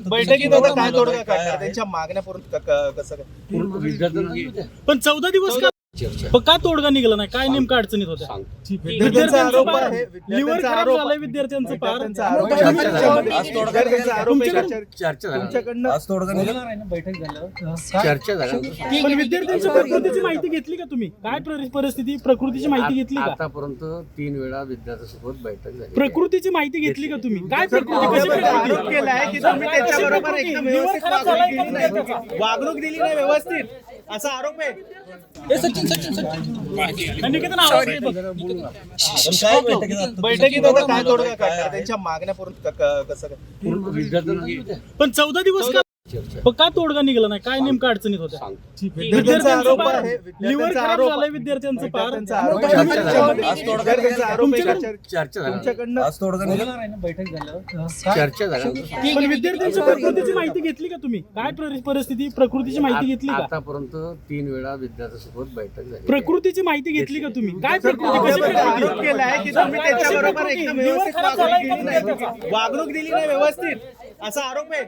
बैठकीत आता काय तोडगा काढणार त्यांच्या मागण्या पूर्ण कसं काय? पण 14 दिवस का तोडगा निघाला नाही? काय नेमकं अडचणीत होत्या? विद्यार्थ्यांचा आरोप आहे, लिव्हर विद्यार्थ्यांचा खराब आरोप झालंय विद्यार्थ्यांचं पार. विद्यार्थ्यांचा आरोप आहे. विद्यार्थ्यांचा आरोप आहे. तुमच्याकडनं चर्चा झाली. पण विद्यार्थ्यांच्या प्रकृतीची माहिती घेतली का तुम्ही? काय परिस्थिती, प्रकृतीची माहिती घेतली का? आतापर्यंत 3 वेळा विद्यार्थ्यांसोबत बैठक झाली. प्रकृतीची माहिती घेतली का तुम्ही? काय प्रकृती, कशी आरोप प्रकृती? केलाय की तुम्ही त्याच्याबरोबर एकदम लिव्हर व्यवस्थित खराब वागणूक झालंय दिली नाही. वागणूक दिली नाही व्यवस्थित असा आरोप आहे. निकेतन आवाज दे बघ. बैठकीत आता काय तोडगा काढणार त्यांच्या मागण्या पूर्ण कसं काय? पण 14 दिवस का तोडगा निघाला नाही? काय नेमकं अडचणीत होत्या? विद्यार्थ्यांचा आरोप आहे. लिव्हर विद्यार्थ्यांचा खराब आरोप झालंय विद्यार्थ्यांचं पार. विद्यार्थ्यांचा आरोप आहे. विद्यार्थ्यांचा आरोप आहे. चर्चा झाली. तुमच्याकडनं चर्चा झाली. पण विद्यार्थ्यांच्या प्रकृतीची माहिती घेतली का तुम्ही? काय परिस्थिती, प्रकृतीची माहिती घेतली का? आतापर्यंत 3 वेळा विद्यार्थ्यांसोबत बैठक झाली. प्रकृतीची माहिती घेतली का तुम्ही? काय प्रकृती, कशी आरोप प्रकृती? केलाय की तुम्ही त्याच्याबरोबर एकदम लिव्हर व्यवस्थित खराब वागणूक झालंय दिली नाही. वागणूक दिली नाही व्यवस्थित असा आरोप आहे.